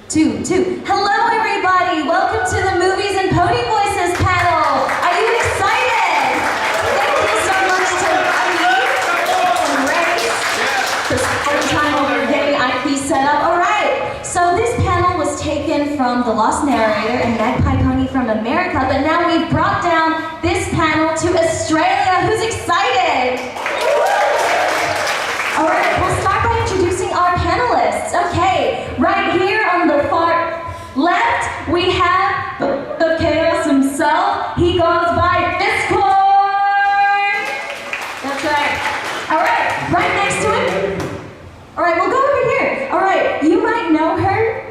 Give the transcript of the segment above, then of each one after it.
2, 2. Hello, everybody. Welcome to the Movies and Pony Voices panel. Are you excited? Thank you so much to Lucky and Grace for spending time over getting IP set up. All right. So this panel was taken from The Lost Narrator and Magpie Pony from America, but now we've brought down this panel to Australia. Who's excited? All right, we'll start by introducing our panelists. Okay, right here on the far left, we have the chaos himself. He goes by Discord. That's right. All right, right next to him. All right, we'll go over here. All right, you might know her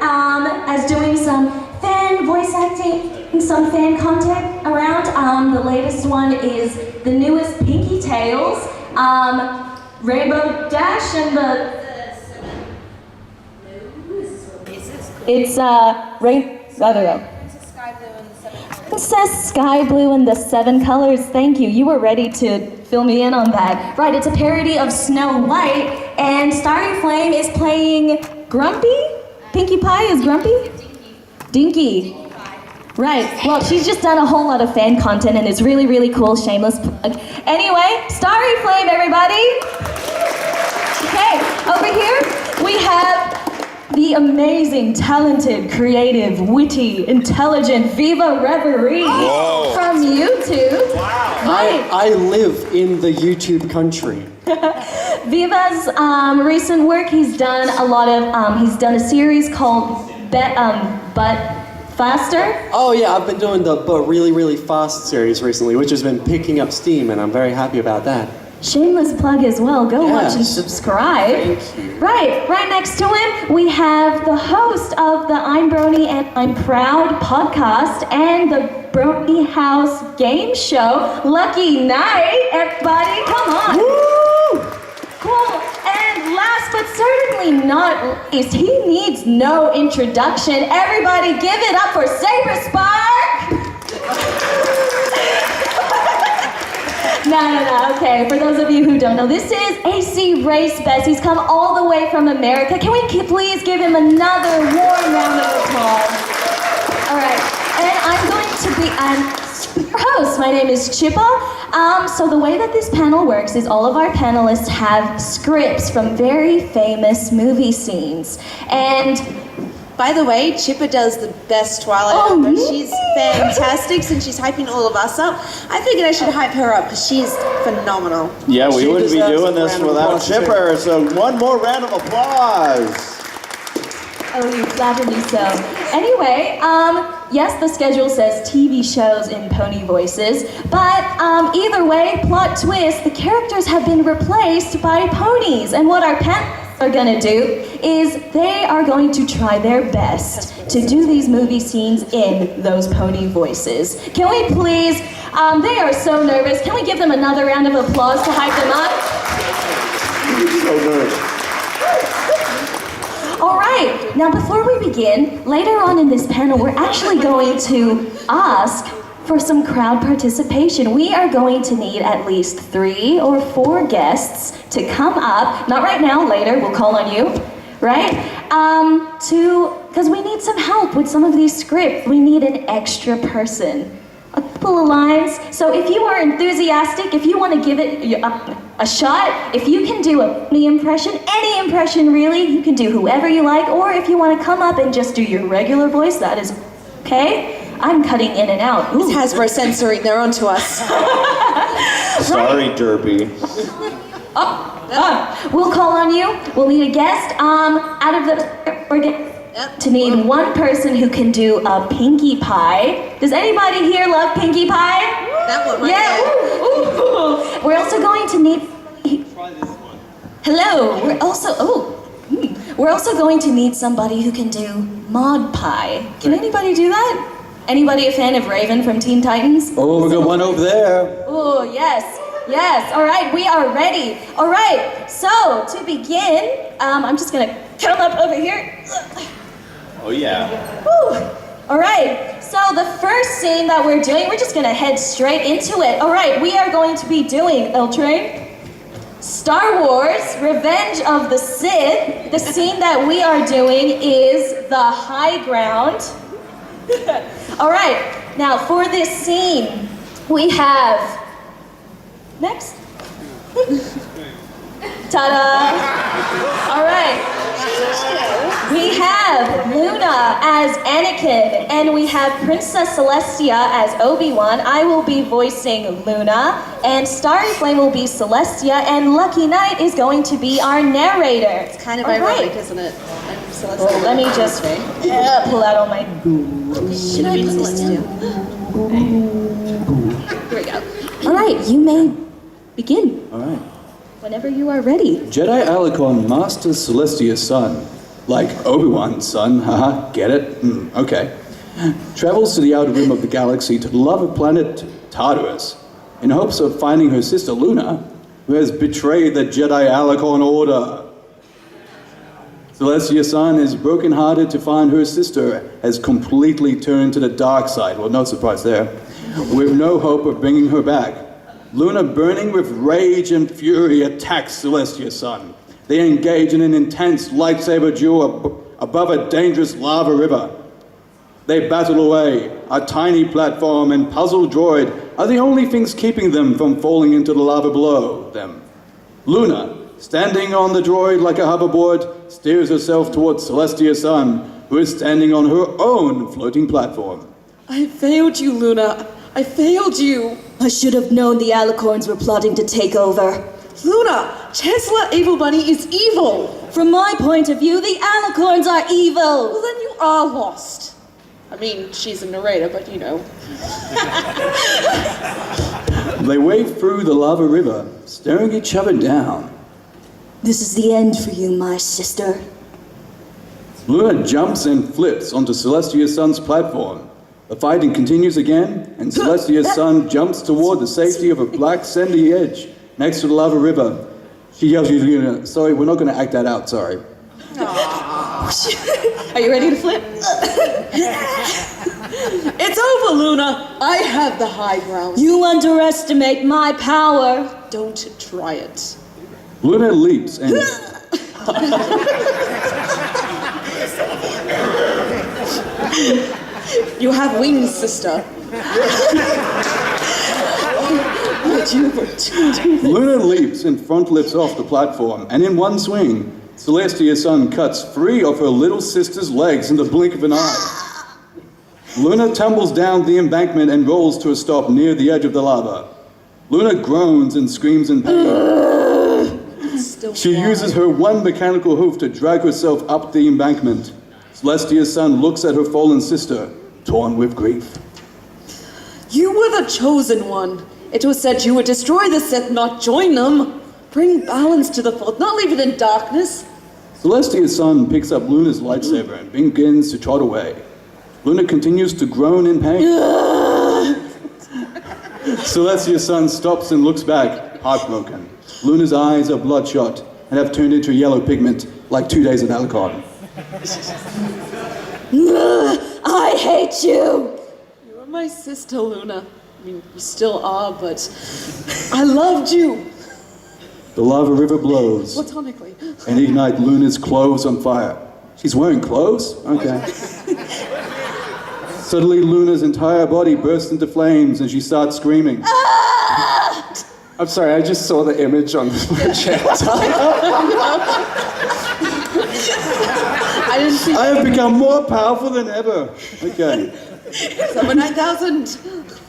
as doing some fan voice acting, some fan content around. The latest one is the newest Pinky Tales. Rainbow Dash and the... It's rain... I don't know. It says Sky Blue and the Seven Colors. Thank you. You were ready to fill me in on that. Right, it's a parody of Snow White, and Starry Flame is playing Grumpy? Pinkie Pie is Grumpy? Dinky. Right, well, she's just done a whole lot of fan content and it's really, really cool, shameless plug. Anyway, Starry Flame, everybody! Okay, over here, we have the amazing, talented, creative, witty, intelligent Viva Reverie from YouTube. Wow. Right. I live in the YouTube country. Viva's recent work, he's done a lot of, he's done a series called But Faster? Oh yeah, I've been doing the But Really Really Fast series recently, which has been picking up steam, and I'm very happy about that. Shameless plug as well. Go watch and subscribe. Thank you. Right next to him, we have the host of the I'm Brony and I'm Proud podcast and the Brony House game show, Lucky Night. Everybody, come on. Woo! Cool. And last but certainly not least, he needs no introduction. Everybody give it up for Saber Spark! No, okay. For those of you who don't know, this is ACRacebest. He's come all the way from America. Can we please give him another warm round of applause? All right, and I'm your host. My name is Chippa. So the way that this panel works is all of our panelists have scripts from very famous movie scenes. And by the way, Chippa does the best Twilight ever. She's fantastic, and she's hyping all of us up. I figured I should hype her up because she's phenomenal. Yeah, we She wouldn't be deserves doing a this round of without applause, Chipper, so one more round of applause. oh, you flatter me so. Anyway, yes, the schedule says TV shows in pony voices, but either way, plot twist, the characters have been replaced by ponies. And what our panelists are gonna do is they are going to try their best to do these movie scenes in those pony voices. Can we please, they are so nervous. Can we give them another round of applause to hype them up? So nervous. All right, now before we begin, later on in this panel, we're actually going to ask for some crowd participation. We are going to need at least 3 or 4 guests to come up, not right now, later, we'll call on you, right? Because we need some help with some of these scripts. We need an extra person. A couple of lines. So if you are enthusiastic, if you want to give it a shot, if you can do any impression really, you can do whoever you like, or if you want to come up and just do your regular voice, that is okay. I'm cutting in and out. Ooh. It's Hasbro censoring, they're onto us. Sorry, Derby. We'll call on you. We'll need a guest. Out of the, we're to need one person who can do a Pinkie Pie. Does anybody here love Pinkie Pie? That one right Yeah. there. Ooh. We're also going to need. Try this one. Hello. We're also going to need somebody who can do Mod Pie. Can anybody do that? Anybody a fan of Raven from Teen Titans? Oh, we got one over there. Oh, yes. All right, we are ready. All right, so to begin, I'm just gonna come up over here. Oh, yeah. Whew. All right, so the first scene that we're doing, we're just gonna head straight into it. All right, we are going to be doing, L-Train. Star Wars, Revenge of the Sith. The scene that we are doing is the high ground. All right, now for this scene, we have, next. Ta-da! All right. We have Luna as Anakin, and we have Princess Celestia as Obi-Wan. I will be voicing Luna, and Starry Flame will be Celestia, and Lucky Knight is going to be our narrator. It's kind of All ironic, right. isn't it? I'm Celestia. Well, let me just pull out all my goo. Should I be Celestia? Here we go. All right, you may begin All right. whenever you are ready. Jedi Alicon, Master Celestia's son. Like Obi-Wan's son, haha, get it? Okay. Travels to the outer rim of the galaxy to the lava planet Tartarus in hopes of finding her sister Luna, who has betrayed the Jedi Alicon order. Celestia's son is brokenhearted to find her sister has completely turned to the dark side. Well, no surprise there. With no hope of bringing her back. Luna, burning with rage and fury, attacks Celestia's son. They engage in an intense lightsaber duel above a dangerous lava river. They battle away. A tiny platform and puzzle droid are the only things keeping them from falling into the lava below them. Luna, standing on the droid like a hoverboard, steers herself towards Celestia's son, who is standing on her own floating platform. I failed you, Luna. I failed you. I should have known the Alicorns were plotting to take over. Luna, Chancellor Evil Bunny is evil. From my point of view, the Alicorns are evil. Well, then you are lost. I mean, she's a narrator, but you know. They wade through the lava river, staring each other down. This is the end for you, my sister. Luna jumps and flips onto Celestia's son's platform. The fighting continues again, and Celestia's son jumps toward the safety of a black sandy edge next to the lava river. She yells, Luna, sorry, we're not going to act that out, sorry. Are you ready to flip? It's over, Luna. I have the high ground. You underestimate my power. Don't try it. Luna leaps and... You have wings, sister. Luna leaps and front lifts off the platform, and in one swing, Celestia's son cuts 3 of her little sister's legs in the blink of an eye. Luna tumbles down the embankment and rolls to a stop near the edge of the lava. Luna groans and screams in pain. She uses her one mechanical hoof to drag herself up the embankment. Celestia's son looks at her fallen sister, torn with grief. You were the chosen one. It was said you would destroy the Sith, not join them. Bring balance to the Force, not leave it in darkness. Celestia's son picks up Luna's lightsaber and begins to trot away. Luna continues to groan in pain. Celestia's son stops and looks back, heartbroken. Luna's eyes are bloodshot and have turned into yellow pigment like 2 days at Alicon. I hate you. You were my sister, Luna. I mean, you still are, but I loved you. The lava river blows Platonically. and ignites Luna's clothes on fire. She's wearing clothes? Okay. Suddenly, Luna's entire body bursts into flames and she starts screaming. I'm sorry, I just saw the image on the projector. I didn't see I have become more powerful than ever. Okay. Summer 9000.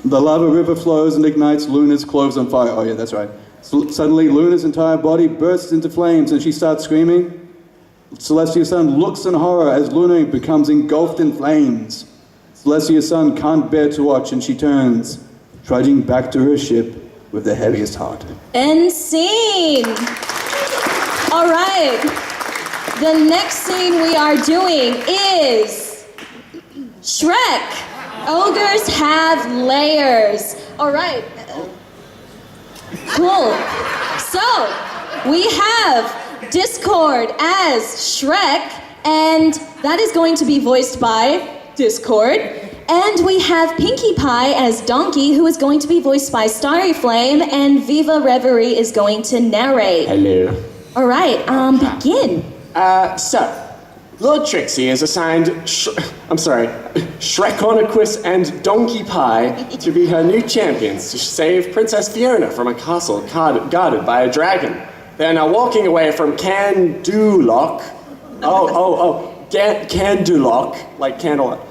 The lava river flows and ignites Luna's clothes on fire. Oh yeah, that's right. Suddenly, Luna's entire body bursts into flames and she starts screaming. Celestia's son looks in horror as Luna becomes engulfed in flames. Celestia's son can't bear to watch and she turns, trudging back to her ship with the heaviest heart. End scene. All right. The next scene we are doing is Shrek. Ogres have layers. All right. Cool. So, we have Discord as Shrek, and that is going to be voiced by Discord. And we have Pinkie Pie as Donkey, who is going to be voiced by Starry Flame, and Viva Reverie is going to narrate. Hello. All right, begin. So, Lord Trixie is assigned, Shrekonicus and Donkey Pie to be her new champions to save Princess Fiona from a castle guarded by a dragon. They are now walking away from Canduloc. Canduloc, like candle.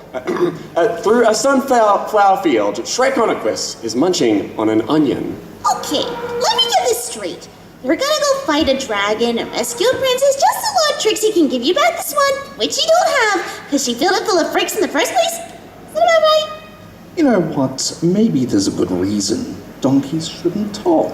Through a sunflower field. Shrekonicus is munching on an onion. Okay, let me get this straight. You're gonna go fight a dragon and rescue a princess just so Lord Trixie can give you back this one, which you don't have, because she filled it full of freaks in the first place? Is that about right? You know what? Maybe there's a good reason donkeys shouldn't talk.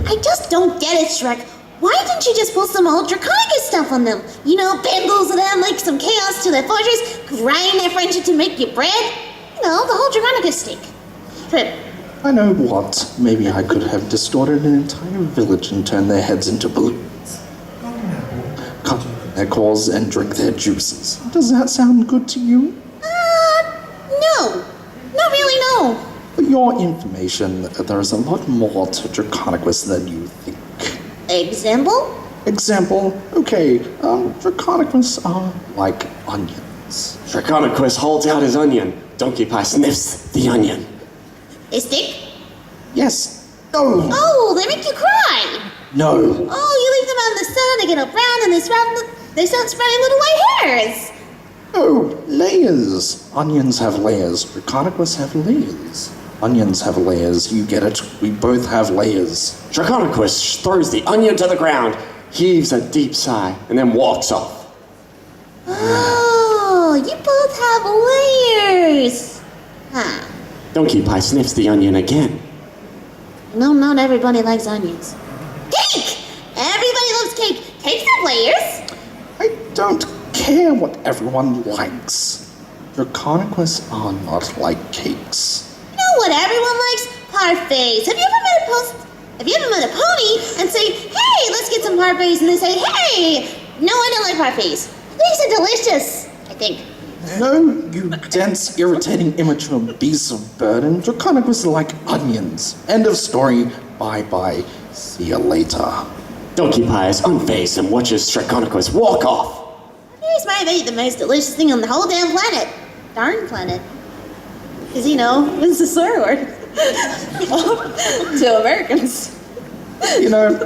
I just don't get it, Shrek. Why didn't you just pull some old Draconicus stuff on them? You know, bamboozle them like some chaos to their fortress, grind their friendship to make you bread? You know, the whole Draconicus stick. Trip. I know what. Maybe I could have distorted an entire village and turned their heads into balloons. Cut their claws and drink their juices. Does that sound good to you? No. Not really, no. For your information, there's a lot more to Draconicus than you think. Example? Example, okay, Draconicus are like onions. Shrekonicus holds out his onion. Donkey Pie sniffs the onion. They stick? Yes. No. Oh, they make you cry. No. Oh, you leave them out in the sun, they get all brown, and they start spreading little white hairs. Oh, layers. Onions have layers. Draconicus have layers. Onions have layers. You get it. We both have layers. Shrekonicus throws the onion to the ground, heaves a deep sigh, and then walks off. Oh, you both have layers. Huh. Donkey Pie sniffs the onion again. No, not everybody likes onions. Cake! Everybody loves cake. Cakes have layers. I don't care what everyone likes. Draconicus are not like cakes. You know what everyone likes? Parfaits. Have you ever met a pony and say, hey, let's get some parfaits, and they say, hey, no, I don't like parfaits. These are delicious, I think. No, you dense, irritating, immature beasts of burden. Draconicus are like onions. End of story. Bye-bye. See you later. Donkey Pie is unfazed and watches Shrekonicus walk off. Parfaits might be the most delicious thing on the whole damn planet. Darn planet. Because, you know, it's a swear word. To Americans. You know,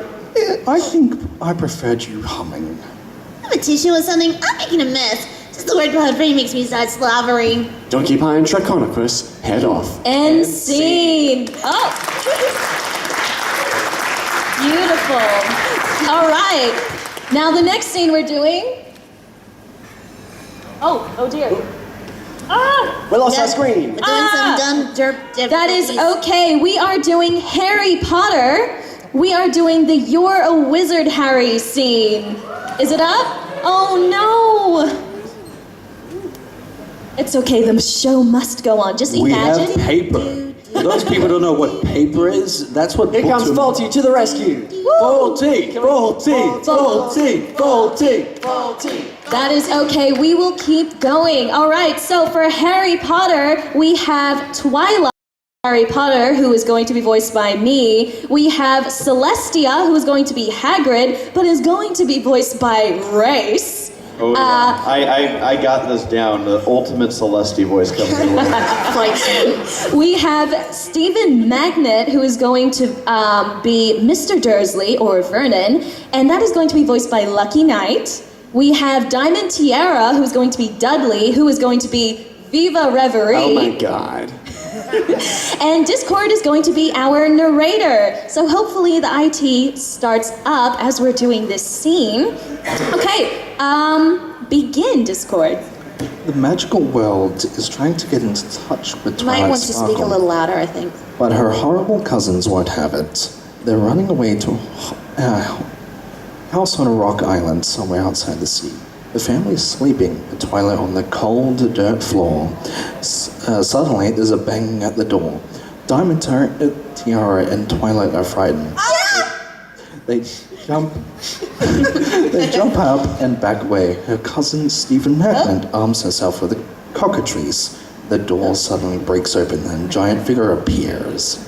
I think I preferred you humming. Have a tissue or something? I'm making a mess. Just the word parfait makes me start slobbering. Donkey Pie and Shrekonicus head off. End scene. Oh. Beautiful. All right. Now the next scene we're doing. Oh dear. We lost our screen. We're doing some dumb derp. That is okay. We are doing Harry Potter. We are doing the You're a Wizard Harry scene. Is it up? Oh no. It's okay, the show must go on. Just We imagine. have paper. Those people don't know what paper is. That's what Here comes Faulty to the rescue. Faulty. That is okay. We will keep going. All right. So for Harry Potter, we have Twilight Harry Potter, who is going to be voiced by me. We have Celestia, who is going to be Hagrid, but is going to be voiced by Race. Oh, yeah. I got this down. The ultimate Celestia voice comes in. We have Stephen Magnet, who is going to be Mr. Dursley, or Vernon, and that is going to be voiced by Lucky Knight. We have Diamond Tiara, who is going to be Dudley, who is going to be Viva Reverie. Oh my god. And Discord is going to be our narrator. So hopefully the IT starts up as we're doing this scene. Okay, begin, Discord. The magical world is trying to get into touch with Might Twilight want to speak a Sparkle, little louder, I think. but her horrible cousins won't have it. They're running away to a house on a rock island somewhere outside the sea. The family is sleeping at twilight on the cold dirt floor. Suddenly, there's a banging at the door. Diamond Tiara and Twilight are frightened. They jump up and back away. Her cousin Stephen Magnet arms herself with the cockatrice. The door suddenly breaks open and a giant figure appears.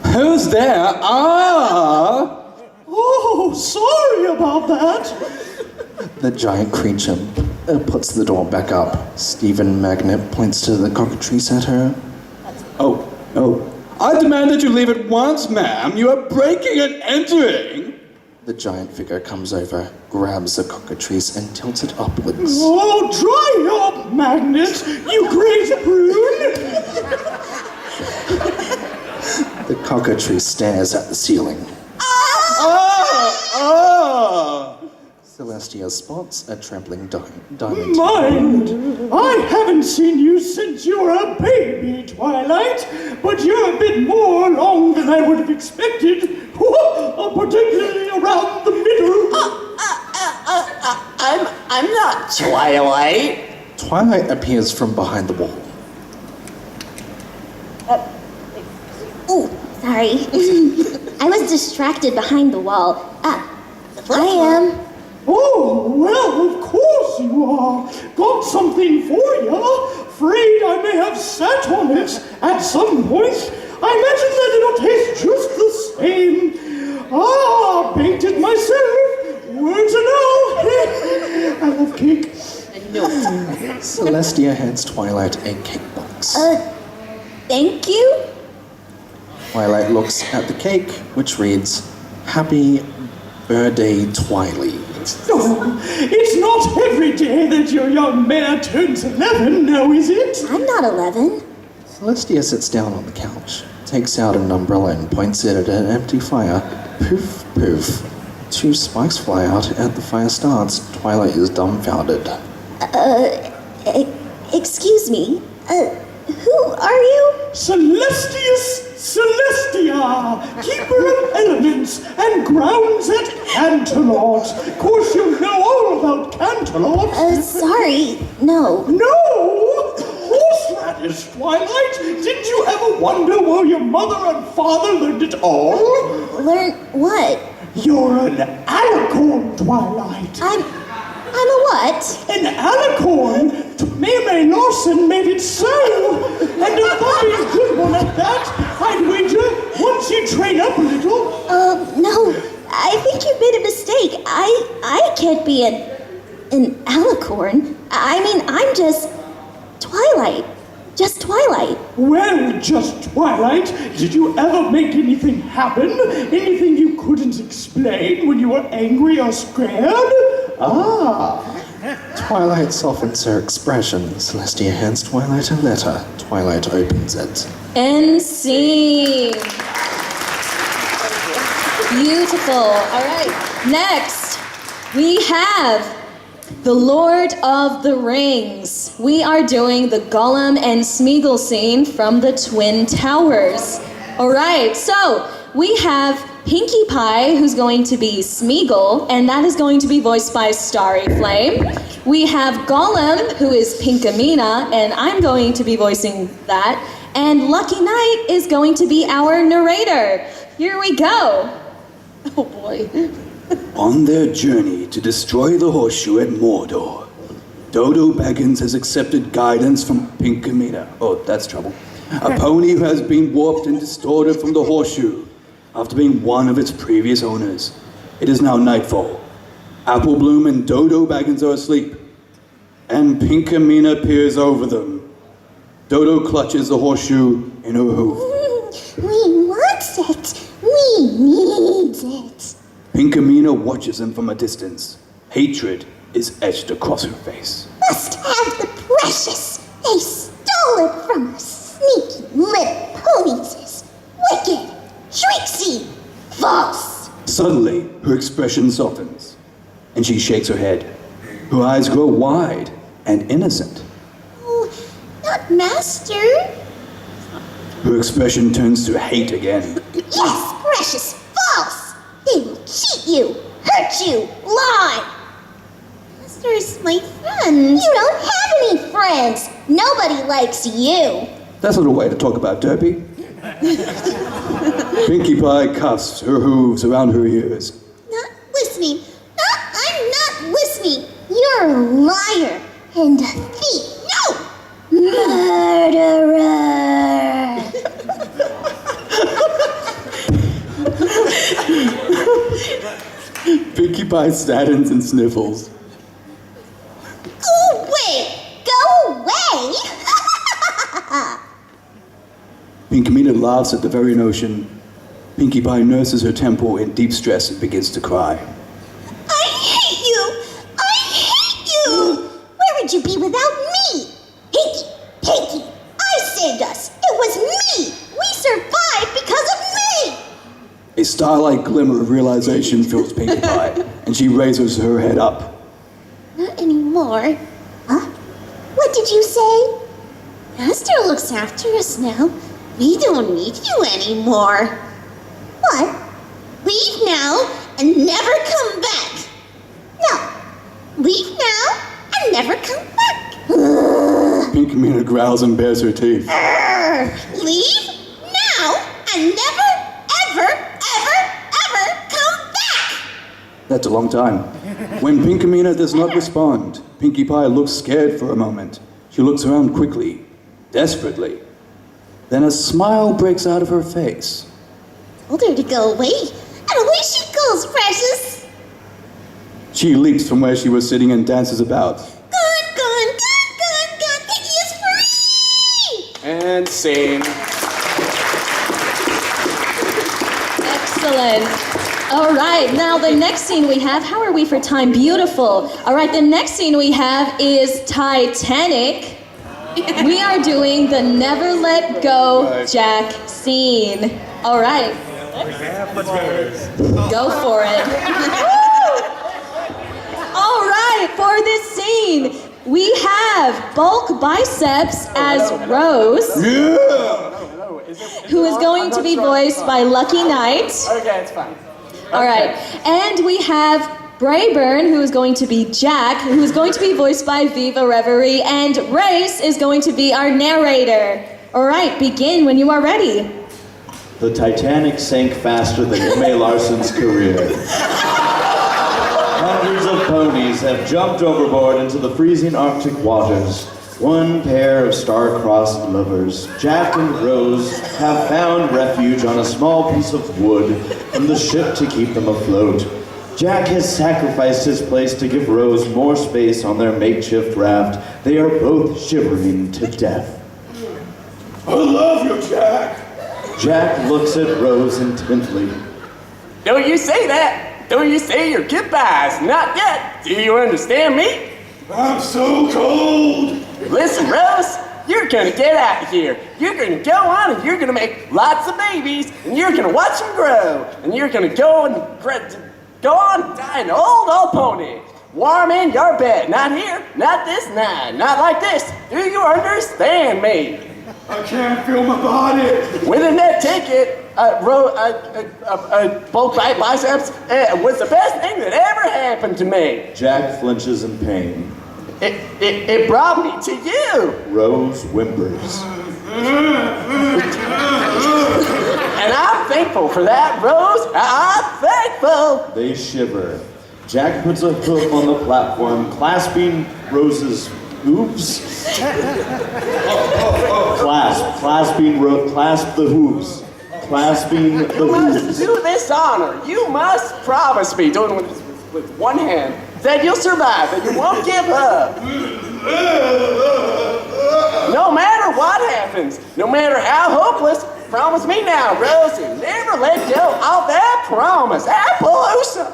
Who's there? Ah! Oh, sorry about that. The giant creature puts the door back up. Stephen Magnet points to the cockatrice at her. Oh. I demand that you leave at once, ma'am. You are breaking and entering. The giant figure comes over, grabs the cockatrice, and tilts it upwards. Oh, dry up, Magnet, you great prune. The cockatrice stares at the ceiling. Celestia spots a trembling diamond. Mind, I haven't seen you since you were a baby, Twilight, but you're a bit more along than I would have expected, particularly around the middle. I'm not Twilight. Twilight appears from behind the wall. Ooh, sorry. I was distracted behind the wall. I am. Oh, well, of course you are. Got something for you. Afraid I may have sat on it at some point. I imagine that it'll taste just the same. Baked it myself. Word to know. I love cake. Celestia hands Twilight a cake box. Thank you? Twilight looks at the cake, which reads, Happy Birthday, Twily. Oh, it's not every day that your young mare turns 11, now is it? I'm not 11. Celestia sits down on the couch, takes out an umbrella and points it at an empty fire. Poof, poof. 2 spikes fly out and the fire starts. Twilight is dumbfounded. Excuse me. Who are you? Celestia, keeper of elements and grounds at Canterlot. Of course you know all about Canterlot. Sorry, no. No? Horseradish, Twilight. Didn't you ever wonder where your mother and father learned it all? Learn what? You're an Alicon, Twilight. I'm a what? An Alicon. May Lawson made it so. And a very good one at that. I'd wager once you train up a little. No. I think you made a mistake. I can't be an alicorn. I mean, I'm just Twilight. Just Twilight. Well, just Twilight. Did you ever make anything happen? Anything you couldn't explain when you were angry or scared? Twilight softens her expression. Celestia hands Twilight a letter. Twilight opens it. End scene. Beautiful. All right. Next, we have The Lord of the Rings. We are doing the Gollum and Smeagol scene from the Twin Towers. All right, so we have Pinkie Pie, who's going to be Smeagol, and that is going to be voiced by Starry Flame. We have Gollum, who is Pinkamena, and I'm going to be voicing that. And Lucky Knight is going to be our narrator. Here we go. Oh boy. On their journey to destroy the horseshoe at Mordor, Dodo Baggins has accepted guidance from Pinkamena. Oh, that's trouble. A pony who has been warped and distorted from the horseshoe after being one of its previous owners. It is now nightfall. Apple Bloom and Dodo Baggins are asleep, and Pinkamena peers over them. Dodo clutches the horseshoe in her hoof. We want it. We need it. Pinkamena watches them from a distance. Hatred is etched across her face. Must have the precious. They stole it from us. Sneaky little ponies. Wicked. Tricksy. False. Suddenly, her expression softens, and she shakes her head. Her eyes grow wide and innocent. Oh, not master. Her expression turns to hate again. Yes, precious. False. They will cheat you, hurt you, lie. Master's my friend. You don't have any friends. Nobody likes you. That's not a way to talk about Derpy. Pinkie Pie cuffs her hooves around her ears. Not listening. I'm not listening. You're a liar and a thief. No! Murderer! Pinkie Pie saddens and sniffles. Go away! Go away! Pinkamena laughs at the very notion. Pinkie Pie nurses her temple in deep stress and begins to cry. I hate you! I hate you! Where would you be without me? Pinkie, I saved us! It was me! We survived because of me! A starlight glimmer of realization fills Pinkie Pie, and she raises her head up. Not anymore. Huh? What did you say? Master looks after us now. We don't need you anymore. What? Leave now and never come back. No. Leave now and never come back. Pinkamena growls and bares her teeth. Leave now and never, ever, ever, ever come back. That's a long time. When Pinkamena does not respond, Pinkie Pie looks scared for a moment. She looks around quickly, desperately. Then a smile breaks out of her face. Told her to go away, and away she goes, precious. She leaps from where she was sitting and dances about. Gone. Pinkie is free! And scene. Excellent. All right, now the next scene we have, how are we for time? Beautiful. All right, the next scene we have is Titanic. We are doing the Never Let Go Jack scene. All right. Go for it. All right, for this scene, we have Bulk Biceps as Rose, who is going to be voiced by Lucky Knight. Okay, it's fine. All right, and we have Brayburn, who is going to be Jack, who is going to be voiced by Viva Reverie, and Race is going to be our narrator. All right, begin when you are ready. The Titanic sank faster than M.A. Larson's career. Hundreds of ponies have jumped overboard into the freezing Arctic waters. One pair of star-crossed lovers, Jack and Rose, have found refuge on a small piece of wood from the ship to keep them afloat. Jack has sacrificed his place to give Rose more space on their makeshift raft. They are both shivering to death. I love you, Jack. Jack looks at Rose intently. Don't you say that. Don't you say your goodbyes. Not yet. Do you understand me? I'm so cold. Listen, Rose, you're gonna get out of here. You're gonna go on and you're gonna make lots of babies and you're gonna watch them grow and you're gonna go on die an old pony. Warm in your bed. Not here, not this night, not like this. Do you understand me? I can't feel my body. With a net ticket, both biceps was the best thing that ever happened to me. Jack flinches in pain. It brought me to you. Rose whimpers. And I'm thankful for that, Rose. I'm thankful. They shiver. Jack puts a hoof on the platform, clasping Rose's hooves. Clasp the hooves. Clasping the You must hooves. do this honor. You must promise me, doing it with one hand, that you'll survive, that you won't give up. No matter what happens, no matter how hopeless, promise me now, Rose, and never let go of that promise. Appaloosa.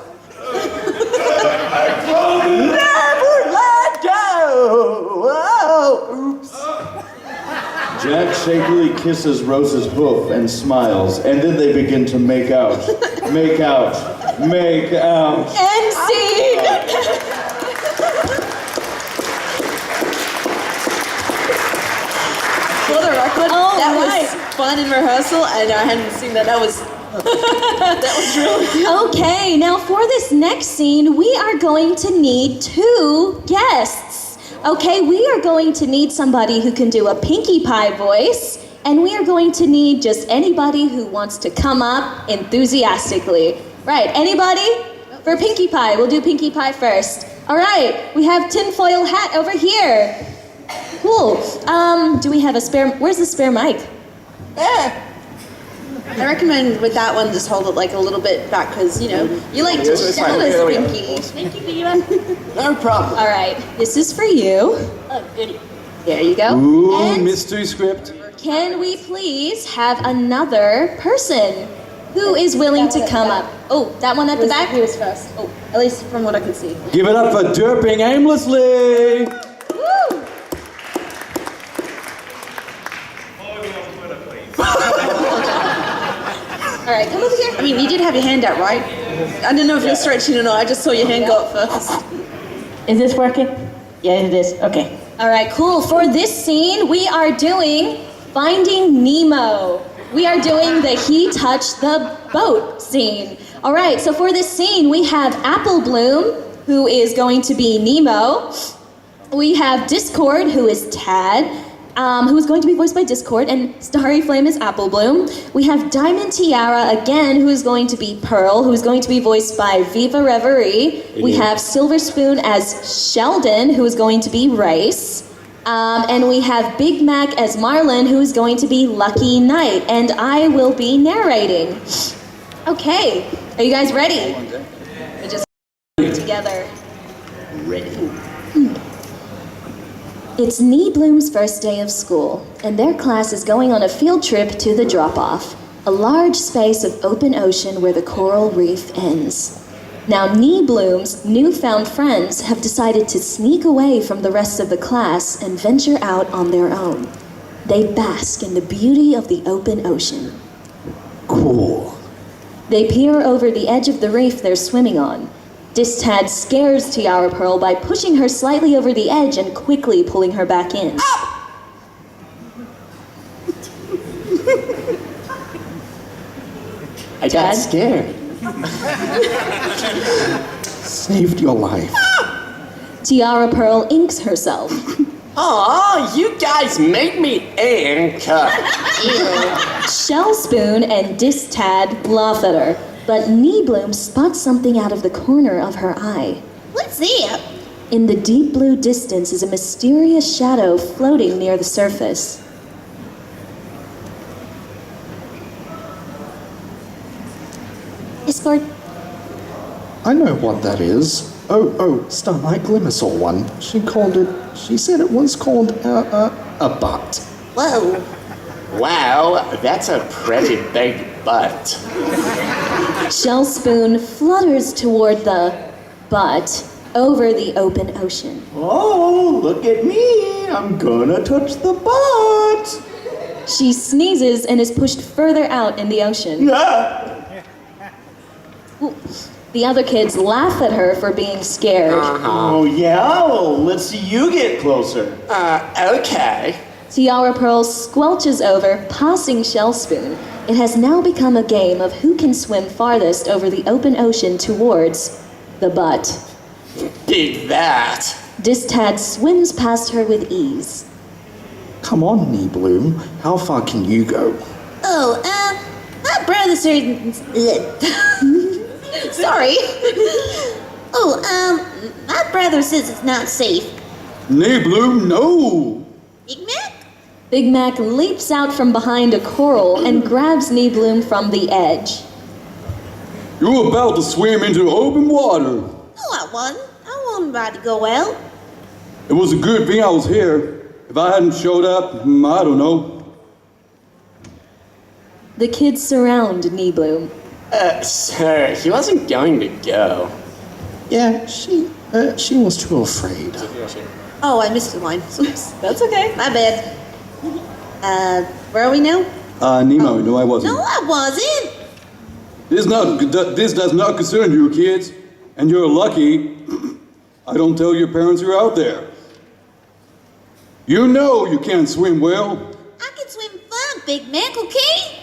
Never let go. Oh, oops. Jack shakily kisses Rose's hoof and smiles, and then they begin to make out. Make out. Make out. End scene. For the record, Oh, that right. was fun in rehearsal, and I hadn't seen that. That was really good. Okay, now for this next scene, we are going to need 2 guests. Okay, we are going to need somebody who can do a Pinkie Pie voice, and we are going to need just anybody who wants to come up enthusiastically. Right, anybody? For Pinkie Pie, we'll do Pinkie Pie first. All right, we have Tinfoil Hat over here. Cool. Do we have a spare? Where's the spare mic? I recommend with that one, just hold it like a little bit back because, you like to shout us, Pinky. Thank you, Viva. No problem. All right. This is for you. Oh, goody. There you go. Ooh, And mystery script. can we please have another person who is willing to come up? Oh, that one at the back? He was first. Oh, at least from what I can see. Give it up for derping aimlessly. Woo! All right, come over here. I mean, you did have your hand out, right? I don't know if you're stretching or not. I just saw your hand go up first. Is this working? Yeah, it is. Okay. All right, cool. For this scene, we are doing Finding Nemo. We are doing the he touched the boat scene. All right, so for this scene, we have Apple Bloom, who is going to be Nemo. We have Discord, who is Tad, who is going to be voiced by Discord, and Starry Flame is Apple Bloom. We have Diamond Tiara again, who is going to be Pearl, who is going to be voiced by Viva Reverie. We have Silver Spoon as Sheldon, who is going to be Rice. And we have Big Mac as Marlin, who is going to be Lucky Knight, and I will be narrating. Okay, are you guys ready? We just together. Ready. It's Nee Bloom's first day of school, and their class is going on a field trip to the drop-off, a large space of open ocean where the coral reef ends. Now, Nee Bloom's newfound friends have decided to sneak away from the rest of the class and venture out on their own. They bask in the beauty of the open ocean. Cool. They peer over the edge of the reef they're swimming on. Distad scares Tiara Pearl by pushing her slightly over the edge and quickly pulling her back in. I got scared. Saved your life. Tiara Pearl inks herself. Aw, you guys made me anchor. Shell Spoon and Distad laugh at her, but Nee Bloom spots something out of the corner of her eye. What's that? In the deep blue distance is a mysterious shadow floating near the surface. Discord. I know what that is. Oh, Starlight Glimmer saw one. She said it was called a butt. Whoa. Wow, that's a pretty big butt. Shell Spoon flutters toward the butt over the open ocean. Oh, look at me. I'm gonna touch the butt. She sneezes and is pushed further out in the ocean. Ooh. The other kids laugh at her for being scared. Oh, yeah? Well, let's see you get closer. Okay. Tiara Pearl squelches over, passing Shell Spoon. It has now become a game of who can swim farthest over the open ocean towards the butt. Dig that. Distad swims past her with ease. Come on, Nee Bloom. How far can you go? Oh, my brother said... Sorry. Oh, my brother says it's not safe. Nee Bloom, no! Big Mac? Big Mac leaps out from behind a coral and grabs Nee Bloom from the edge. You're about to swim into open water. No, I wasn't. I wasn't about to go out. It was a good thing I was here. If I hadn't showed up, I don't know. The kids surround Nee Bloom. Sir, he wasn't going to go. Yeah, she was too afraid. Oh, I missed the line. Oops. That's okay. My bad. Where are we now? Nemo, no, I wasn't. No, I wasn't. This does not concern you, kids. And you're lucky I don't tell your parents you're out there. You know you can't swim well. I can swim fine, Big Mac, okay?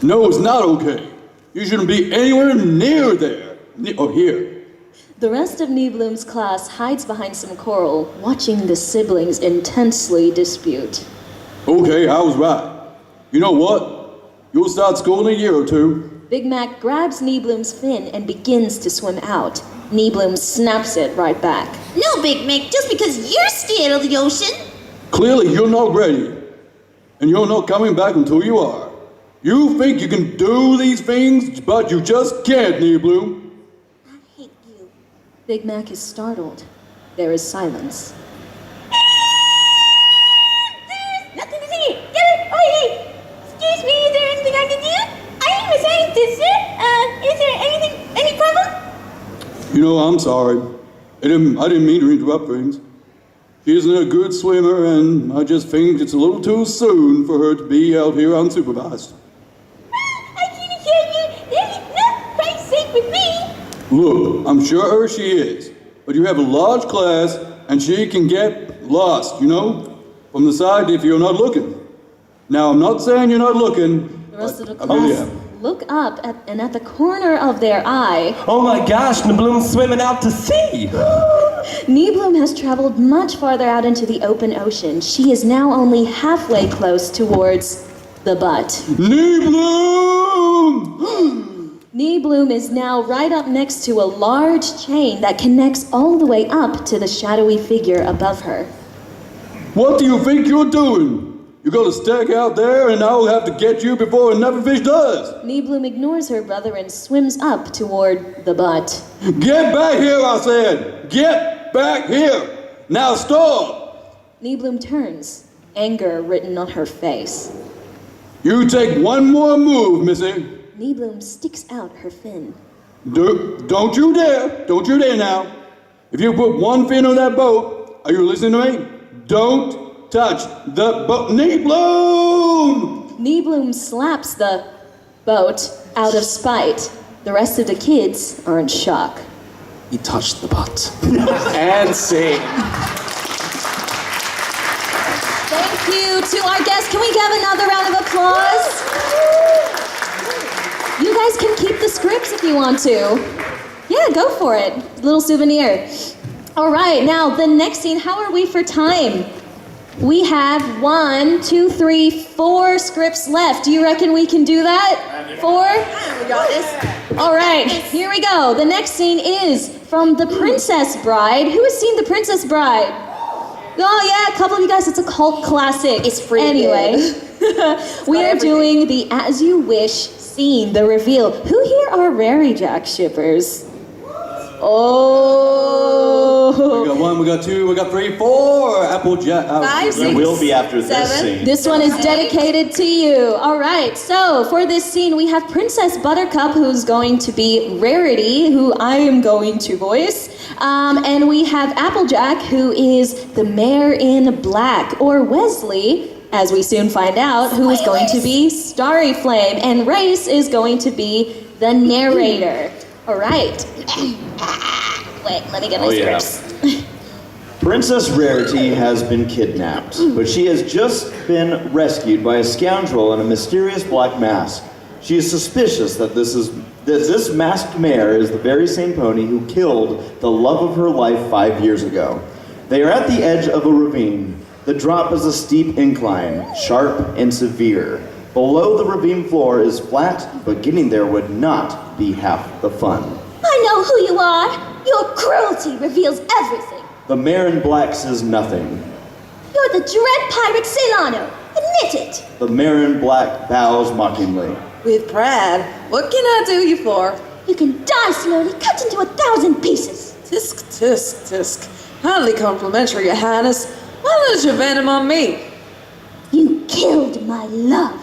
No, it's not okay. You shouldn't be anywhere near there. Here. The rest of Nee Bloom's class hides behind some coral, watching the siblings intensely dispute. Okay, I was right. You know what? You'll start school in a year or two. Big Mac grabs Niebloom's fin and begins to swim out. Niebloom snaps it right back. No, Big Mac, just because you're scared of the ocean. Clearly, you're not ready. And you're not coming back until you are. You think you can do these things, but you just can't, Niebloom. I hate you. Big Mac is startled. There is silence. There's nothing to see. Get it? Oh, hey. Excuse me, is there anything I can do? I am a scientist, sir. Is there any problem? You know, I'm sorry. I didn't mean to interrupt things. She isn't a good swimmer, and I just think it's a little too soon for her to be out here unsupervised. I can assure you, there is no price safe with me. Look, I'm sure she is, but you have a large class, and she can get lost, you know, from the side if you're not looking. Now, I'm not saying you're not looking. The rest of the I really class am. look up and at the corner of their eye, Oh my gosh, Nibloom's swimming out to sea! Niebloom has traveled much farther out into the open ocean. She is now only halfway close towards the butt. Niebloom! Niebloom is now right up next to a large chain that connects all the way up to the shadowy figure above her. What do you think you're doing? You're gonna stack out there and I'll have to get you before another fish does. Niebloom ignores her brother and swims up toward the butt. Get back here, I said! Get back here! Now stop! Niebloom turns, anger written on her face. You take one more move, Missy. Niebloom sticks out her fin. Don't you dare! Don't you dare now! If you put one fin on that boat, are you listening to me? Don't touch the boat. Niebloom! Niebloom slaps the boat out of spite. The rest of the kids are in shock. He touched the butt. And sing. Thank you to our guests. Can we give another round of applause? You guys can keep the scripts if you want to. Yeah, go for it. Little souvenir. All right, now the next scene. How are we for time? We have 1, 2, 3, 4 scripts left. Do you reckon we can do that? 4? We got this. All right, here we go. The next scene is from The Princess Bride. Who has seen The Princess Bride? Oh yeah, a couple of you guys. It's a cult classic. It's pretty anyway. We are doing the As You Wish scene, the reveal. Who here are Rary Jack shippers? Oh. We got 1, we got 2, we got 3, 4. Applejack. 5, 6, There will be after this 7. scene. This one is dedicated to you. All right, so for this scene, we have Princess Buttercup, who's going to be Rarity, who I am going to voice. And we have Applejack, who is the Mayor in Black, or Wesley, as we soon find out, who is going to be Starry Flame. And Race is going to be the narrator. All right. Wait, let me get my scripts. Princess Rarity has been kidnapped, but she has just been rescued by a scoundrel in a mysterious black mask. She is suspicious that this masked mare is the very same pony who killed the love of her life 5 years ago. They are at the edge of a ravine. The drop is a steep incline, sharp and severe. Below the ravine floor is flat, but getting there would not be half the fun. I know who you are. Your cruelty reveals everything. The mare in black says nothing. You're the dread pirate Celano. Admit it. The mare in black bows mockingly. With pride, what can I do you for? You can die slowly, cut into 1,000 pieces. Tisk, tisk, tisk. Highly complimentary, Your Highness. Why lose your venom on me? You killed my love.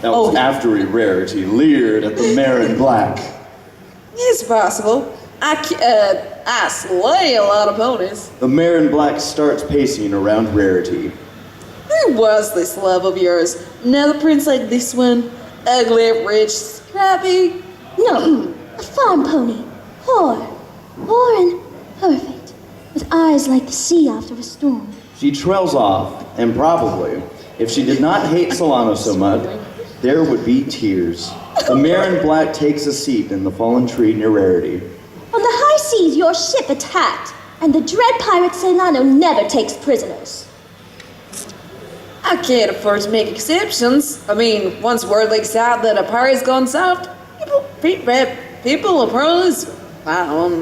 That was after Rarity leered at the mare in black. It's possible. I slay a lot of ponies. The mare in black starts pacing around Rarity. Who was this love of yours? Another prince like this one? Ugly, rich, scrappy? No, a farm pony. Poor and perfect, with eyes like the sea after a storm. She trails off, and probably, if she did not hate Solano so much, there would be tears. The mare in black takes a seat in the fallen tree near Rarity. On the high seas, your ship attacked, and the dread pirate Celano never takes prisoners. I I can't afford to make exceptions. I mean, once word leaks out that a party's gone soft, people will probably, I'm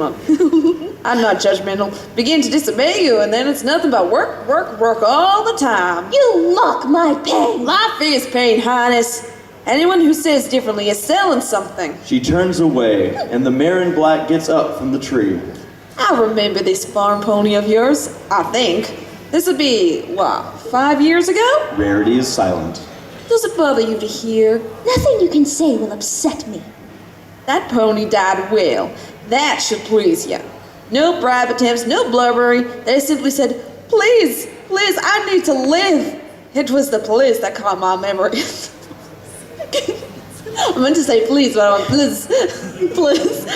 not judgmental, begin to disobey you, and then it's nothing but work, work, work all the time. You mock my pain. Life is pain, Highness. Anyone who says differently is selling something. She turns away, and the mare in black gets up from the tree. I remember this farm pony of yours, I think. This would be, 5 years ago? Rarity is silent. Does it bother you to hear? Nothing you can say will upset me. That pony died well. That should please you. No bribe attempts, no blubbery. They simply said, please, please, I need to live. It was the police that caught my memory. I meant to say please, but I went, please, please,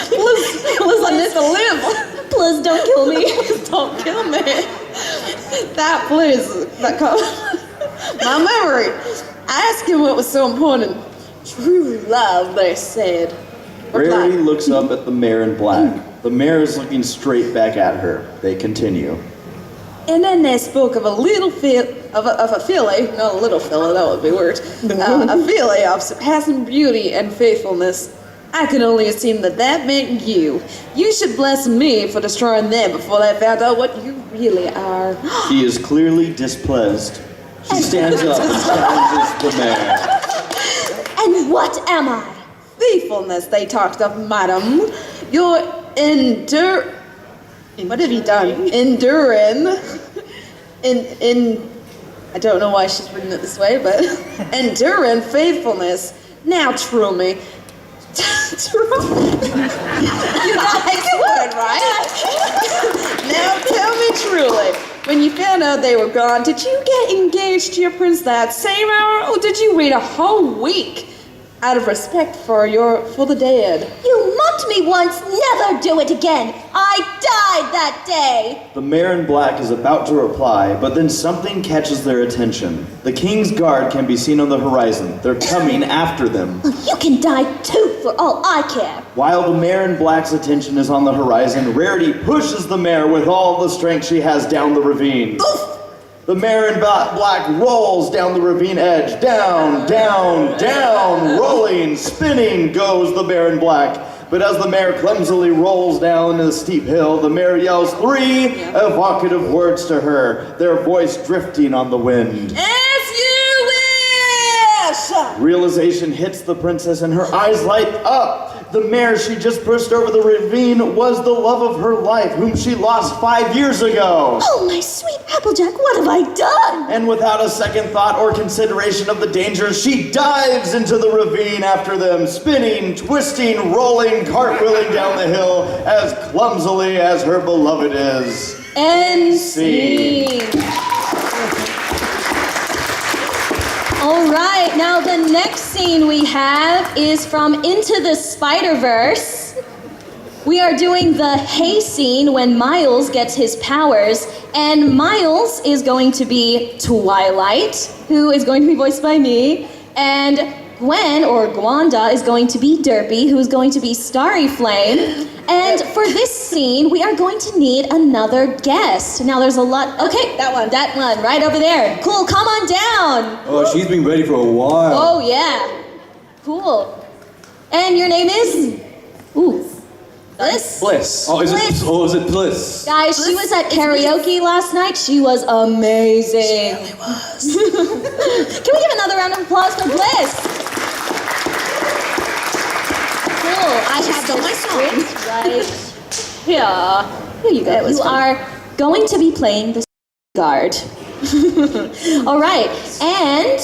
I need to live. Please don't kill me. Please don't kill me. That caught my memory. I asked him what was so important. True love, they said. Rarity looks up at the mare in black. The mare is looking straight back at her. They continue. And then they spoke of a little of a filly, not a little fella, that would be weird. A filly of surpassing beauty and faithfulness. I can only assume that meant you. You should bless me for destroying them before they found out what you really are. She is clearly displeased. She stands up and challenges the mare. And what am I? Faithfulness, they talked of, madam. Your what have you done? Enduring. I don't know why she's written it this way, but enduring faithfulness. Now, truly. You got the word, right? Now, tell me truly. When you found out they were gone, did you get engaged to your prince that same hour, or did you wait a whole week? Out of respect for the dead. You mocked me once, never do it again. I died that day. The mare in black is about to reply, but then something catches their attention. The king's guard can be seen on the horizon. They're coming after them. You can die too, for all I care. While the mare in black's attention is on the horizon, Rarity pushes the mare with all the strength she has down the ravine. Oof. The mare in black rolls down the ravine edge. Down, down, down, rolling, spinning goes the mare in black. But as the mare clumsily rolls down the steep hill, the mare yells 3 evocative words to her, their voice drifting on the wind. As you wish! Realization hits the princess and her eyes light up. The mare she just pushed over the ravine was the love of her life, whom she lost 5 years ago. Oh, my sweet Applejack, what have I done? And without a second thought or consideration of the dangers, she dives into the ravine after them, spinning, twisting, rolling, cartwheeling down the hill as clumsily as her beloved is. And scene. All right, now the next scene we have is from Into the Spider-Verse. We are doing the Hey scene when Miles gets his powers, and Miles is going to be Twilight, who is going to be voiced by me, and Gwen, or Gwanda, is going to be Derpy, who is going to be Starry Flame. And for this scene, we are going to need another guest. Now there's a lot, okay, that one, right over there. Cool, come on down. Oh, she's been ready for a while. Oh yeah, cool. And your name is? Ooh, Bliss? Bliss. Oh, is it Bliss? Guys, she was at karaoke last night. She was amazing. She really was. Can we give another round of applause for Bliss? Cool. I have stole my song. right here. Here you go. You are going to be playing the guard. All right, and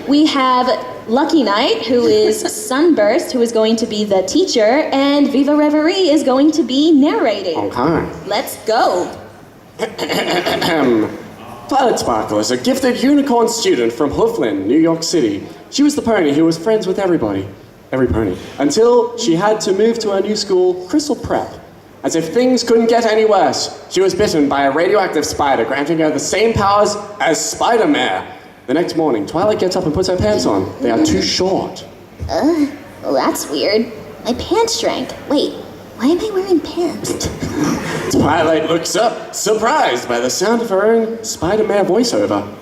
we have Lucky Knight, who is Sunburst, who is going to be the teacher, and Viva Reverie is going to be narrating. Okay. Let's go. Violet Sparkle is a gifted unicorn student from Hooflin, New York City. She was the pony who was friends with everybody. Every pony. Until she had to move to her new school, Crystal Prep. As if things couldn't get any worse, she was bitten by a radioactive spider, granting her the same powers as Spider-Man. The next morning, Twilight gets up and puts her pants on. They are too short. Well, that's weird. My pants shrank. Wait, why am I wearing pants? Twilight looks up, surprised by the sound of her own Spider-Man voiceover.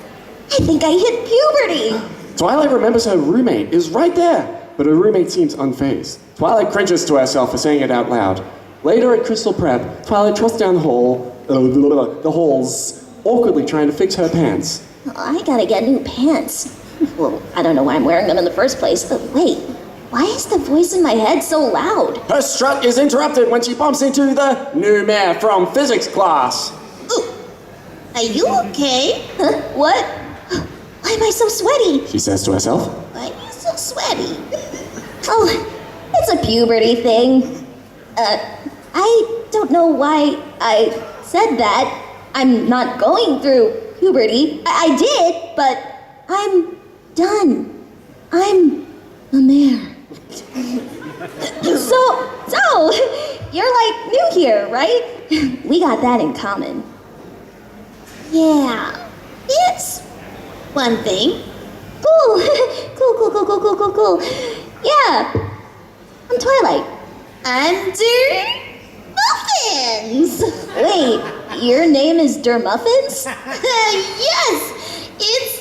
I think I hit puberty. Twilight remembers her roommate is right there, but her roommate seems unfazed. Twilight cringes to herself for saying it out loud. Later at Crystal Prep, Twilight trots down the halls, awkwardly trying to fix her pants. I gotta get new pants. Well, I don't know why I'm wearing them in the first place, but wait, why is the voice in my head so loud? Her strut is interrupted when she bumps into the new mayor from physics class. Ooh, are you okay? Huh? What? Why am I so sweaty? She says to herself. Why are you so sweaty? Oh, it's a puberty thing. I don't know why I said that. I'm not going through puberty. I did, but I'm done. I'm a mayor. So, you're like new here, right? We got that in common. Yeah, it's one thing. Cool. Cool. Yeah, I'm Twilight. I'm Muffins. Wait, your name is Muffins? Yes, it's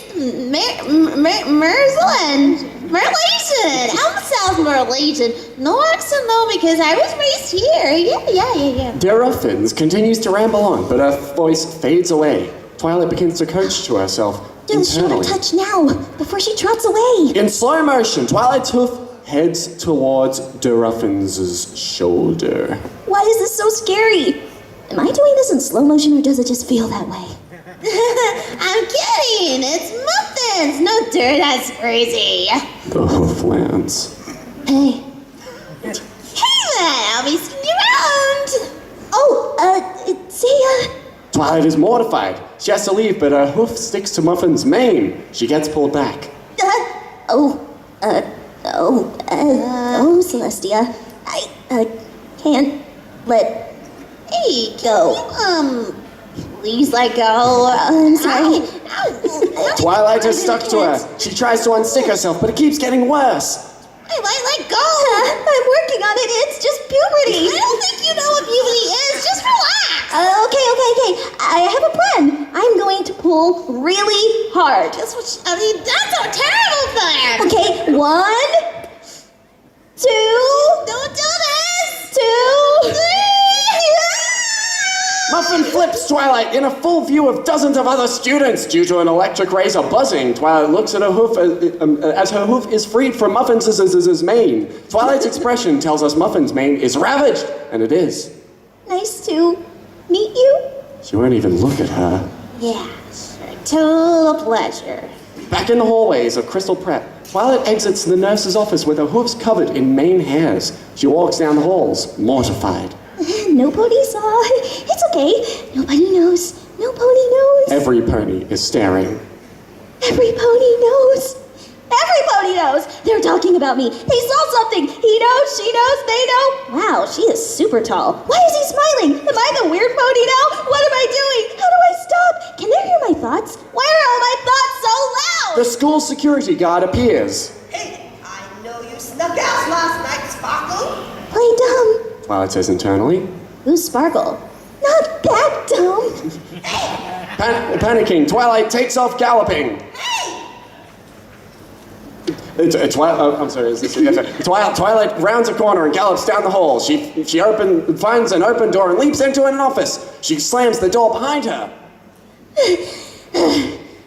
Merlation. I'm South Merlation. No accent though, because I was raised here. Yeah. Muffins continues to ramble on, but her voice fades away. Twilight begins to coach to herself Don't show her internally. touch now, before she trots away. In slow motion, Twilight's hoof heads towards Duruffin's shoulder. Why is this so scary? Am I doing this in slow motion or does it just feel that way? I'm kidding! It's Muffins! No dirt, that's crazy. The hoof lands. Hey. Hey there! I'll be seeing you around! Oh, see ya! Twilight is mortified. She has to leave, but her hoof sticks to Muffin's mane. She gets pulled back. Celestia. I can't let go. Please let go. I'm sorry. Twilight is stuck to her. She tries to unstick herself, but it keeps getting worse. I might let go. I'm working on it. It's just puberty. I don't think you know what puberty is. Just relax. Okay. I have a plan. I'm going to pull really hard. That's a terrible plan. Okay, 1, 2. Don't do this. 2, 3. Muffin flips Twilight in a full view of dozens of other students. Due to an electric razor buzzing, Twilight looks at her hoof as her hoof is freed from Muffin's mane. Twilight's expression tells us Muffin's mane is ravaged, and it is. Nice to meet you. She won't even look at her. Yeah, sure. Total pleasure. Back in the hallways of Crystal Prep, Twilight exits the nurse's office with her hoofs covered in mane hairs. She walks down the halls, mortified. Nobody saw. It's okay. Nobody knows. Nobody knows. Every pony is staring. Every pony knows. Everybody knows. They're talking about me. They saw something. He knows, she knows, they know. Wow, she is super tall. Why is he smiling? Am I the weird pony now? What am I doing? How do I stop? Can they hear my thoughts? Why are all my thoughts so loud? The school security guard appears. Hey, I know you snuck out last night, Sparkle. Play dumb. Twilight says internally. Who's Sparkle? Not that dumb. Panicking, Twilight takes off galloping. Twilight rounds a corner and gallops down the hall. She finds an open door and leaps into an office. She slams the door behind her.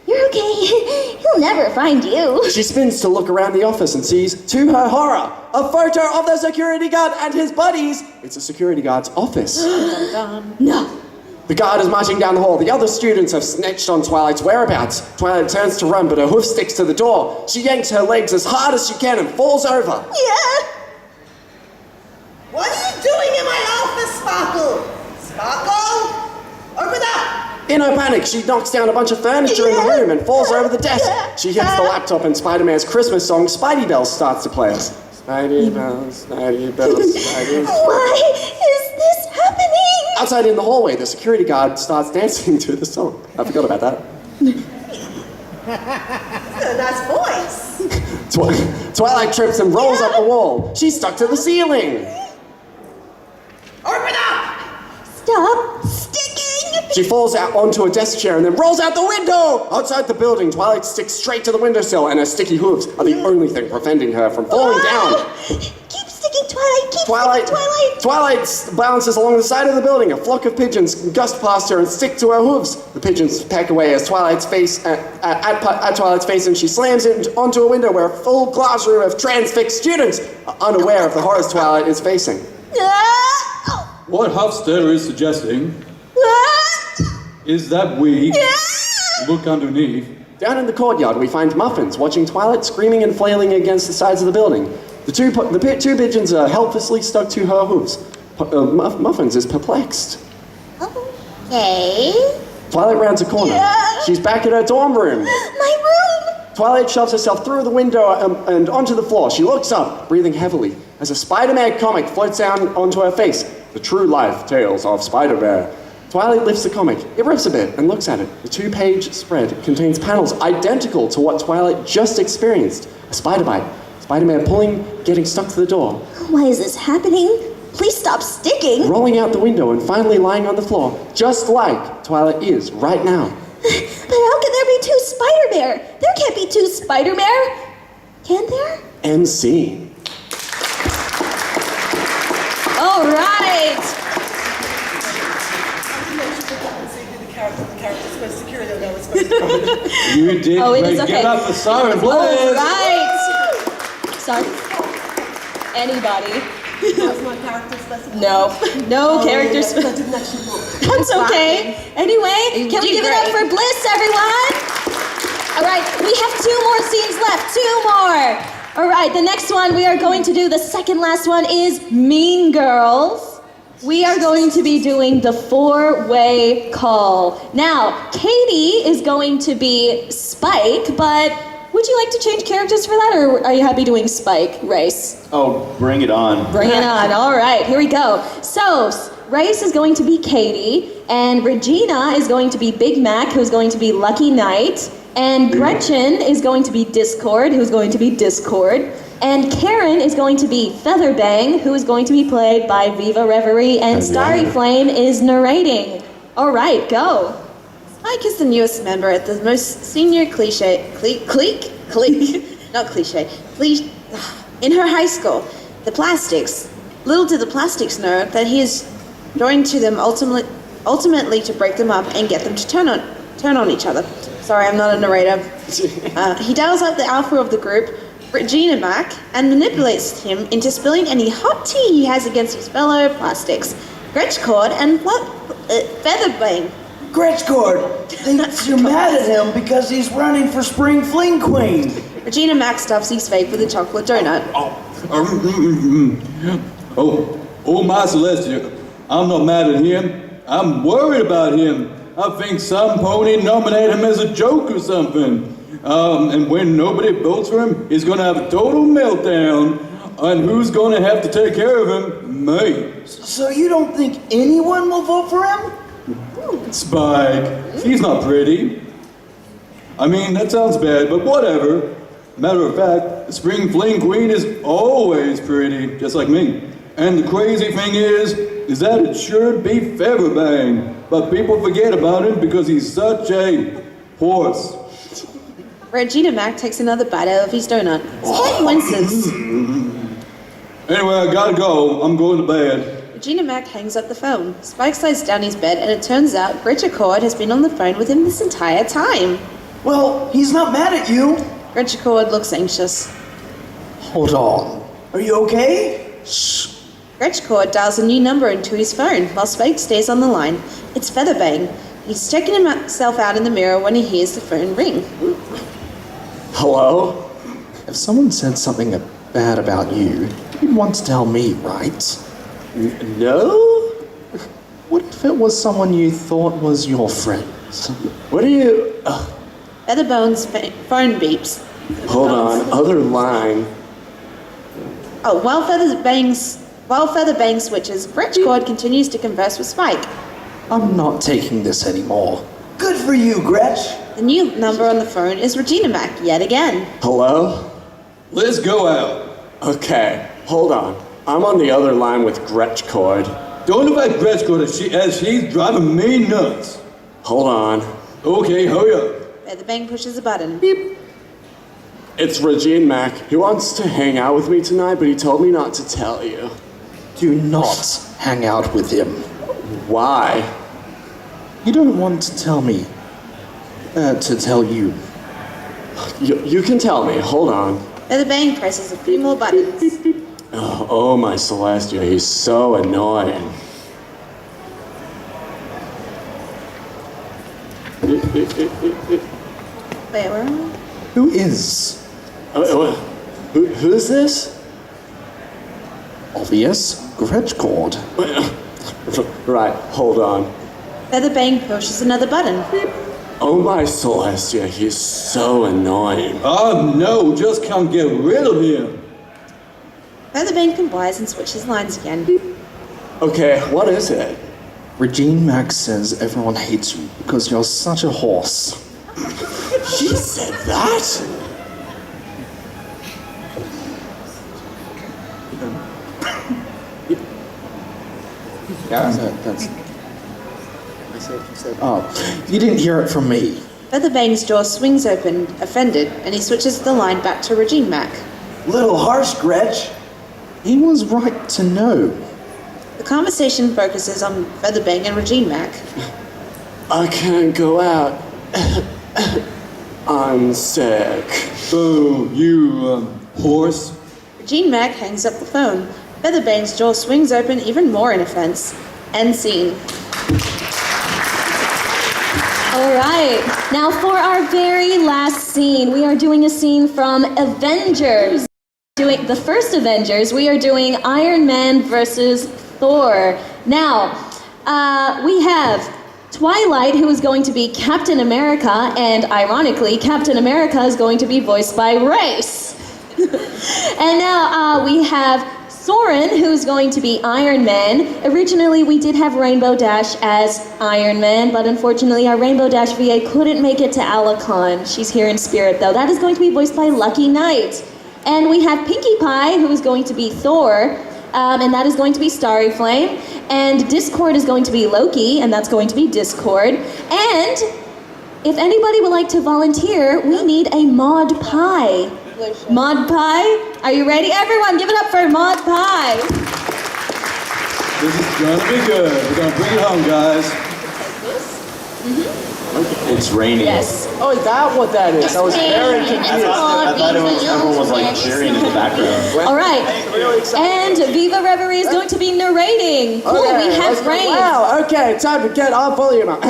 You're okay. He'll never find you. She spins to look around the office and sees, to her horror, a photo of the security guard and his buddies. It's a security guard's office. No. The guard is marching down the hall. The other students have snitched on Twilight's whereabouts. Twilight turns to run, but her hoof sticks to the door. She yanks her legs as hard as she can and falls over. Yeah. What are you doing in my office, Sparkle? Sparkle, open up. In her panic, she knocks down a bunch of furniture in the room and falls over the desk. She hits the laptop and Spider-Man's Christmas song, Spidey Bells, starts to play. Spidey bells, Spidey bells, Spidey bells. Why is this happening? Outside in the hallway, the security guard starts dancing to the song. I forgot about that. Nice voice. Twilight trips and rolls up the wall. She's stuck to the ceiling. Open up. Stop sticking She falls out onto a desk chair and then rolls out the window! Outside the building, Twilight sticks straight to the windowsill, and her sticky hooves are the only thing preventing her from falling down. Keep sticking, Twilight. Keep Twilight, sticking, Twilight. Twilight bounces along the side of the building. A flock of pigeons gust past her and stick to her hooves. The pigeons peck away as Twilight's face at Twilight's face, and she slams it onto a window where a full classroom of transfixed students are unaware of the horrors Twilight is facing. What Hofstadter is suggesting is that we look underneath. Down in the courtyard, we find Muffins watching Twilight screaming and flailing against the sides of the building. The two pigeons are helplessly stuck to her hooves. Muffins is perplexed. Okay. Twilight rounds a corner. She's back at her dorm room. My room. Twilight shoves herself through the window and onto the floor. She looks up, breathing heavily, as a Spider-Man comic floats down onto her face. The True Life Tales of Spider-Man. Twilight lifts the comic. It rips a bit and looks at it. The 2-page spread contains panels identical to what Twilight just experienced. A spider bite. Spider-Man pulling, getting stuck to the door. Why is this happening? Please stop sticking. Rolling out the window and finally lying on the floor, just like Twilight is right now. But how can there be 2 Spider-Bear? There can't be 2 Spider-Bear. Can there? End scene. All right. You did Oh, it great. is okay. Give up the siren, please. All right. Sorry. Anybody? No character specific. That's okay. Anyway, can we give it up for Bliss, everyone? All right, we have 2 more scenes left. 2 more. All right, the next one we are going to do, the second last one, is Mean Girls. We are going to be doing the 4-way call. Now, Katie is going to be Spike, but would you like to change characters for that, or are you happy doing Spike, Race? Oh, bring it on. Bring it on. All right, here we go. So, Race is going to be Katie, and Regina is going to be Big Mac, who's going to be Lucky Knight, and Gretchen is going to be Discord, who's going to be Discord, and Karen is going to be Featherbang, who is going to be played by Viva Reverie, and Starry Flame is narrating. All right, go. Spike is the newest member at the most senior in her high school, the Plastics. Little did the Plastics know that he is joined to them ultimately to break them up and get them to turn on each other. Sorry, I'm not a narrator. He dials up the alpha of the group, Regina Mac, and manipulates him into spilling any hot tea he has against his fellow Plastics, Gretchcord and Featherbang. Gretchcord thinks you're mad at him because he's running for Spring Fling Queen. Regina Mac stuffs his fake with a chocolate donut. Oh, my Celestia, I'm not mad at him. I'm worried about him. I think some pony nominated him as a joke or something. And when nobody votes for him, he's gonna have a total meltdown. And who's gonna have to take care of him? Me. So you don't think anyone will vote for him? Spike, he's not pretty. I mean, that sounds bad, but whatever. Matter of fact, the Spring Fling Queen is always pretty, just like me. And the crazy thing is that it should be Featherbang, but people forget about him because he's such a horse. Regina Mac takes another bite out of his donut. Spike winces. Anyway, I gotta go. I'm going to bed. Regina Mac hangs up the phone. Spike slides down his bed, and it turns out Gretchcord has been on the phone with him this entire time. Well, he's not mad at you. Gretchcord looks anxious. Hold on. Are you okay? Shh. Gretchcord dials a new number into his phone while Spike stays on the line. It's Featherbang. He's checking himself out in the mirror when he hears the phone ring. Hello? If someone said something bad about you, you'd want to tell me, right? No? What if it was someone you thought was your friend? What are you... Featherbang's phone beeps. Hold on, other line. Oh, while Featherbang switches, Gretchcord continues to converse with Spike. I'm not taking this anymore. Good for you, Gretch. The new number on the phone is Regina Mac yet again. Hello? Let's go out. Okay, hold on. I'm on the other line with Gretchcord. Don't invite Gretchko as she's driving me nuts. Hold on. Okay, hurry up. Featherbang pushes a button. Beep. It's Regine Mac. He wants to hang out with me tonight, but he told me not to tell you. Do not hang out with him. Why? You don't want to tell me. To tell you. You can tell me. Hold on. Featherbang presses a few more buttons. Oh, my Celestia, he's so annoying. Wait, where am I? Who is? Who's this? Obvious. Gretchcord. Right, hold on. Featherbang pushes another button. Oh, my Celestia, he's so annoying. Oh no, just can't get rid of him. Featherbang complies and switches lines again. Okay, what is it? Regine Mac says everyone hates you because you're such a horse. She said that? Yeah, that's. Oh, you didn't hear it from me. Featherbang's jaw swings open, offended, and he switches the line back to Regine Mac. Little harsh, Gretch. He was right to know. The conversation focuses on Featherbang and Regine Mac. I can't go out. I'm sick. Oh, you, horse. Regine Mac hangs up the phone. Featherbang's jaw swings open even more in offense. End scene. All right, now for our very last scene, we are doing a scene from Avengers. Doing the first Avengers, we are doing Iron Man versus Thor. Now, we have Twilight, who is going to be Captain America, and ironically, Captain America is going to be voiced by Race. And now we have Soren, who's going to be Iron Man. Originally, we did have Rainbow Dash as Iron Man, but unfortunately, our Rainbow Dash VA couldn't make it to Alicon. She's here in spirit, though. That is going to be voiced by Lucky Knight. And we have Pinkie Pie, who is going to be Thor, and that is going to be Starry Flame. And Discord is going to be Loki, and that's going to be Discord. And if anybody would like to volunteer, we need a Maud Pie. Maud Pie, are you ready? Everyone, give it up for Maud Pie. This is gonna be good. We're gonna bring it home, guys. It's raining. Yes. Oh, is that what that is? I was very confused. I thought everyone was like cheering in the background. All right. And Viva Reverie is going to be narrating. Cool, we have Rain. Wow, okay, time to get our volume up.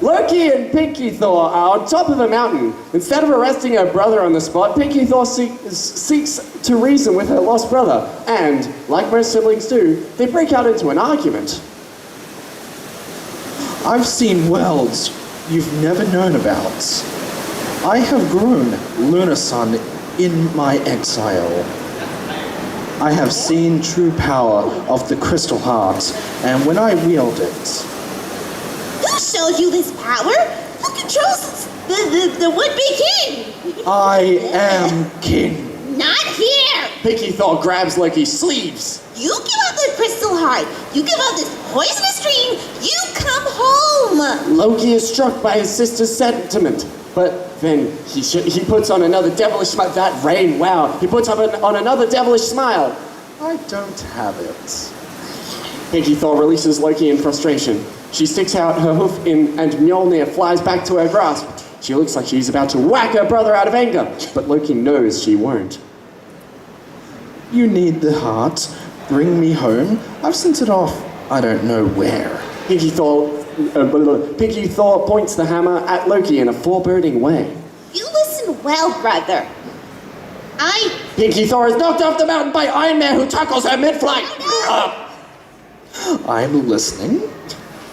Loki and Pinkie Thor are on top of a mountain. Instead of arresting her brother on the spot, Pinkie Thor seeks to reason with her lost brother. And, like most siblings do, they break out into an argument. I've seen worlds you've never known about. I have grown, Lunar Sun, in my exile. I have seen true power of the Crystal Heart, and when I wield it, Who showed you this power? Who controls the would-be king? I am king. Not here! Pinkie Thor grabs Loki's sleeves. You give up the crystal heart. You give up this poisonous dream. You come home. Loki is struck by his sister's sentiment, but then he puts on another devilish smile. That rain, wow. He puts on another devilish smile. I don't have it. Pinkie Thor releases Loki in frustration. She sticks out her hoof and Mjolnir flies back to her grasp. She looks like she's about to whack her brother out of anger, but Loki knows she won't. You need the heart. Bring me home. I've sent it off. I don't know where. Pinkie Thor points the hammer at Loki in a foreboding way. You listen well, brother. Pinkie Thor is knocked off the mountain by Iron Man, who tackles her mid-flight. I'm listening.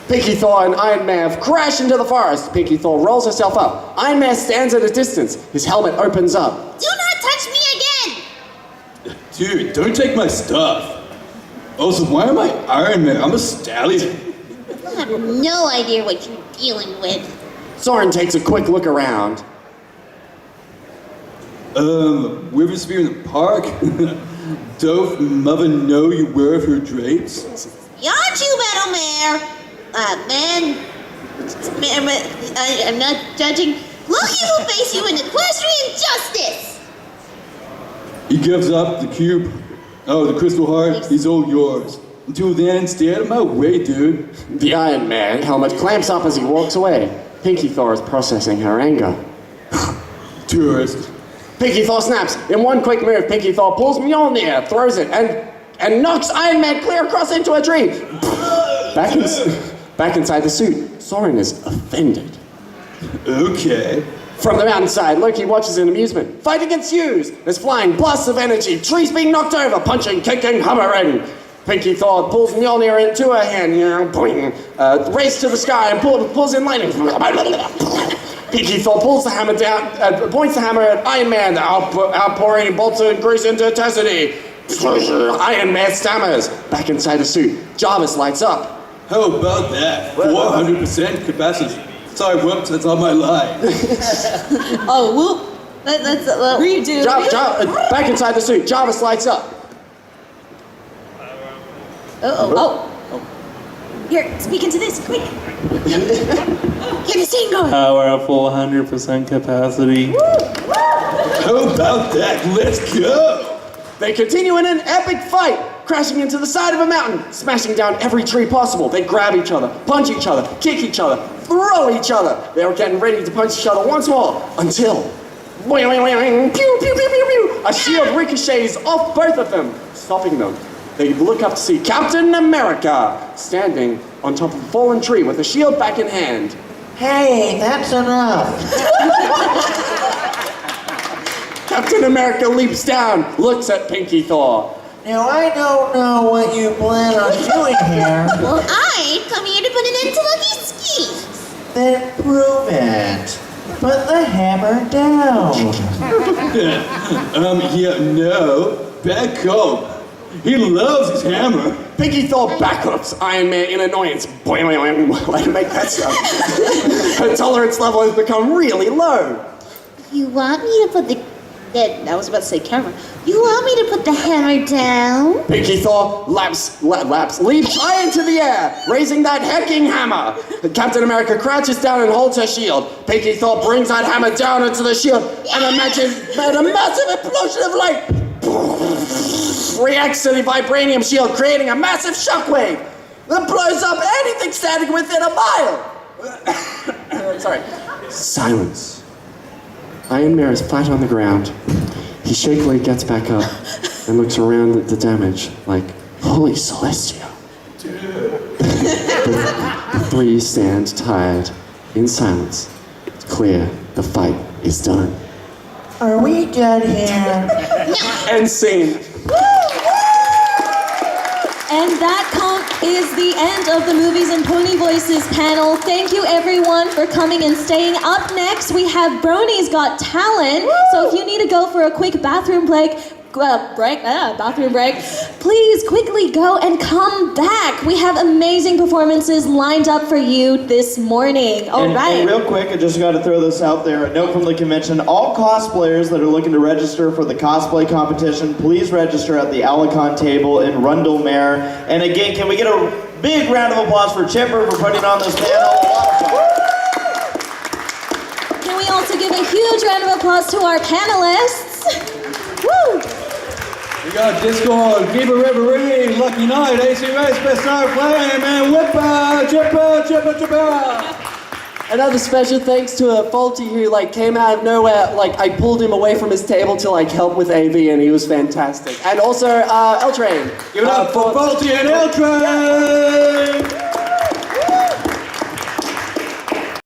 Pinkie Thor and Iron Man crash into the forest. Pinkie Thor rolls herself up. Iron Man stands at a distance. His helmet opens up. Do not touch me again. Dude, don't take my stuff. Also, why am I Iron Man? I'm a stallion. I have no idea what you're dealing with. Soren takes a quick look around. Riversphere in the park? Don't mother know you wear her drapes? Aren't you, Battle Mare? I'm not judging. Loki will face you in equestrian justice. He gives up the cube. Oh, the crystal heart. He's all yours. Until then, stay out of my way, dude. The Iron Man helmet clamps up as he walks away. Pinky Thor is processing her anger. Tourist. Pinky Thor snaps. In one quick move, Pinky Thor pulls Mjolnir, throws it, and knocks Iron Man clear across into a tree. Back inside the suit, Soren is offended. Okay. From the mountainside, Loki watches in amusement. Fighting ensues. There's flying blasts of energy, trees being knocked over, punching, kicking, hammering. Pinky Thor pulls Mjolnir into her hand, boing, race to the sky and pulls in lightning. Pinky Thor pulls the hammer down, points the hammer at Iron Man, outpouring bolts and grease into eternity. Iron Man stammers. Back inside the suit, Jarvis lights up. How about that? 400% capacity. Sorry, whoops, that's on my line. Oh, whoop. That's redo. Back inside the suit, Jarvis lights up. Here, speak into this, quick. Get the scene going. Power at 400% capacity. How about that? Let's go! They continue in an epic fight, crashing into the side of a mountain, smashing down every tree possible. They grab each other, punch each other, kick each other, throw each other. They are getting ready to punch each other once more, until... Pew, pew, pew, pew, pew. A shield ricochets off both of them, stopping them. They look up to see Captain America standing on top of a fallen tree with a shield back in hand. Hey, that's enough. Captain America leaps down, looks at Pinky Thor. Now, I don't know what you plan on doing here. Well, I come here to put an end to Lucky's schemes. Then prove it. Put the hammer down. No. Back up. He loves his hammer. Pinky Thor backhooks Iron Man in annoyance. Boing, boing, boing. Way to make that sound. Her tolerance level has become really low. You want me to put the... I was about to say camera. You want me to put the hammer down? Pinky Thor leaps high into the air, raising that hecking hammer. Captain America crouches down and holds her shield. Pinky Thor brings that hammer down into the shield and imagines a massive explosion of light reacts to the vibranium shield, creating a massive shockwave that blows up anything standing within a mile. Sorry. Silence. Iron Man is flat on the ground. He shakily gets back up and looks around at the damage like, holy Celestia. The three stand tired in silence. It's clear the fight is done. Are we done here? End scene. And that is the end of the Movies and Pony Voices panel. Thank you everyone for coming and staying. Up next, we have Brony's Got Talent. So if you need to go for a quick bathroom break, please quickly go and come back. We have amazing performances lined up for you this morning. All right. And real quick, I just got to throw this out there. A note from the convention. All cosplayers that are looking to register for the cosplay competition, please register at the Alicon table in Rundle-Mare. And again, can we get a big round of applause for Chipper for putting on this panel? Can we also give a huge round of applause to our panelists? Woo! We got Discord, Viva Reverie, Lucky Night, ACRacebest, Starry, and Whipper, Chipper. Another special thanks to a Faulty who came out of nowhere. I pulled him away from his table to help with AV, and he was fantastic. And also L-Train. Give it up for Faulty and L-Train.